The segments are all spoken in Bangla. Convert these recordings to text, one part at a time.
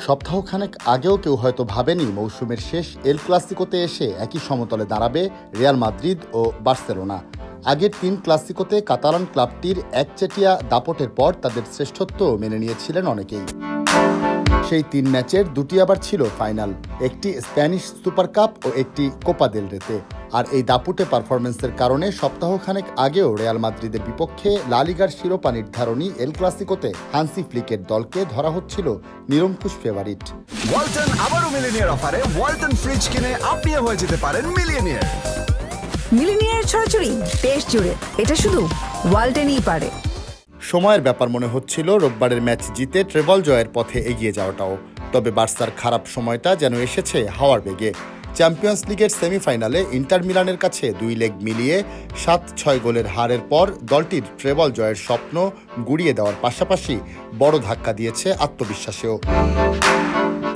সপ্তাহখানেক আগেও কেউ হয়তো ভাবেনি মৌসুমের শেষ এল ক্লাসিকোতে এসে একই সমতলে দাঁড়াবে রিয়াল মাদ্রিদ ও বার্সেলোনা। আগের ৩ ক্লাসিকোতে কাতালান ক্লাবটির একচেটিয়া দাপটের পর তাদের শ্রেষ্ঠত্ব মেনে নিয়েছিলেন অনেকেই। সেই ৩ ম্যাচের ২টি আবার ছিল ফাইনাল, একটি স্প্যানিশ সুপার কাপ ও একটি কোপা দেল রেতে। আর এই দাপুটে পারফরমেন্সের কারণে সপ্তাহখানেক আগেও রিয়াল মাদ্রিদের বিপক্ষে লা লিগার শিরোপা নির্ধারণী এল ক্লাসিকোতে হান্সি ফ্লিকের দলকে ধরা হচ্ছিল নিরঙ্কুশ ফেভারিট। ওয়ালটন আবারও মিলিয়নিয়ার অফারে ওয়ালটন ফ্রিজ কিনে আপনিও হয়ে যেতে পারেন মিলিয়নিয়ার। মিলিয়নিয়ার ছড়াছড়ি দেশ জুড়ে, এটা শুধু ওয়ালটনই পারে। সময়ের ব্যাপার মনে হচ্ছিল রোববারের ম্যাচ জিতে ট্রেবল জয়ের পথে এগিয়ে যাওয়াটাও। তবে বার্সার খারাপ সময়টা যেন এসেছে হাওয়ার বেগে। চ্যাম্পিয়ন্স লিগের সেমিফাইনালে ইন্টার মিলানের কাছে ২ লেগ মিলিয়ে ৭-৬ গোলের হারের পর দলটির ট্রেবল জয়ের স্বপ্ন গুড়িয়ে দেওয়ার পাশাপাশি বড় ধাক্কা দিয়েছে আত্মবিশ্বাসেও।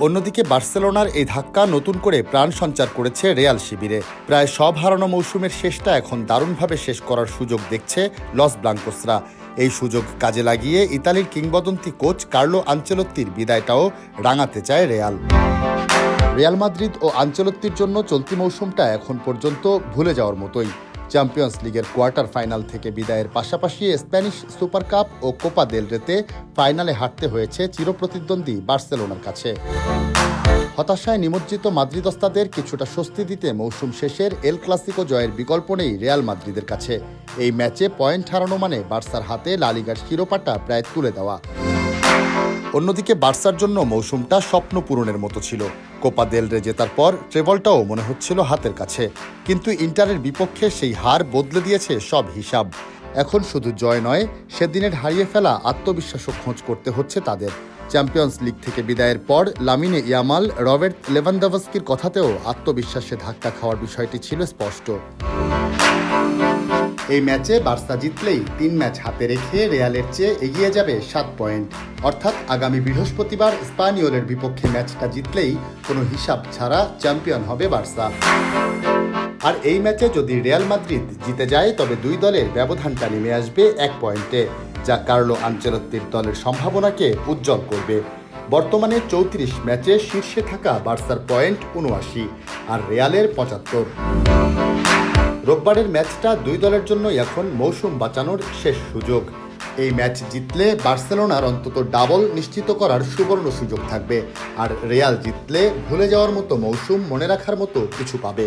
অন্যদিকে বার্সেলোনার এই ধাক্কা নতুন করে প্রাণ সঞ্চার করেছে রিয়াল শিবিরে। প্রায় সব হারানো মৌসুমের শেষটা এখন দারুণভাবে শেষ করার সুযোগ দেখছে লস ব্লাঙ্কোসরা। এই সুযোগ কাজে লাগিয়ে ইতালির কিংবদন্তি কোচ কার্লো আনচেলত্তির বিদায়টাও রাঙাতে চায় রিয়াল মাদ্রিদ ও আনচেলত্তির জন্য চলতি মৌসুমটা এখন পর্যন্ত ভুলে যাওয়ার মতোই। চ্যাম্পিয়ন্স লিগের কোয়ার্টার ফাইনাল থেকে বিদায়ের পাশাপাশি স্প্যানিশ সুপার কাপ ও কোপা দেল রেতে ফাইনালে হারতে হয়েছে চিরপ্রতিদ্বন্দ্বী বার্সেলোনার কাছে। হতাশায় নিমজ্জিত মাদ্রিদস্তাদের কিছুটা স্বস্তি দিতে মৌসুম শেষের এল ক্লাসিকো জয়ের বিকল্প নেই রিয়াল মাদ্রিদের কাছে। এই ম্যাচে পয়েন্ট হারানো মানে বার্সার হাতে লা লিগার শিরোপাটা প্রায় তুলে দেওয়া। অন্যদিকে বার্সার জন্য মৌসুমটা স্বপ্ন পূরণের মতো ছিল। কোপা দেল রে জেতার পর ট্রেবলটাও মনে হচ্ছিল হাতের কাছে, কিন্তু ইন্টারের বিপক্ষে সেই হার বদলে দিয়েছে সব হিসাব। এখন শুধু জয় নয়, সেদিনের হারিয়ে ফেলা আত্মবিশ্বাসও খোঁজ করতে হচ্ছে তাদের। চ্যাম্পিয়ন্স লিগ থেকে বিদায়ের পর লামিনে ইয়ামাল, রবার্ট লেভানডোভস্কির কথাতেও আত্মবিশ্বাসে ধাক্কা খাওয়ার বিষয়টি ছিল স্পষ্ট। এই ম্যাচে বার্সা জিতলেই ৩ ম্যাচ হাতে রেখে রিয়ালের চেয়ে এগিয়ে যাবে ৭ পয়েন্ট। অর্থাৎ আগামী বৃহস্পতিবার স্পানিওলের বিপক্ষে ম্যাচটা জিতলেই কোনো হিসাব ছাড়া চ্যাম্পিয়ন হবে বার্সা। আর এই ম্যাচে যদি রিয়াল মাদ্রিদ জিতে যায় তবে দুই দলের ব্যবধানটা নেমে আসবে ১ পয়েন্টে, যা কার্লো আনচেলত্তির দলের সম্ভাবনাকে উজ্জ্বল করবে। বর্তমানে ৩৪ ম্যাচে শীর্ষে থাকা বার্সার পয়েন্ট ৭৯ আর রিয়ালের ৭৫। রোববারের ম্যাচটা দুই দলের জন্য এখন মৌসুম বাঁচানোর শেষ সুযোগ। এই ম্যাচ জিতলে বার্সেলোনার অন্তত ডাবল নিশ্চিত করার সুবর্ণ সুযোগ থাকবে, আর রিয়াল জিতলে ভুলে যাওয়ার মতো মৌসুম মনে রাখার মতো কিছু পাবে।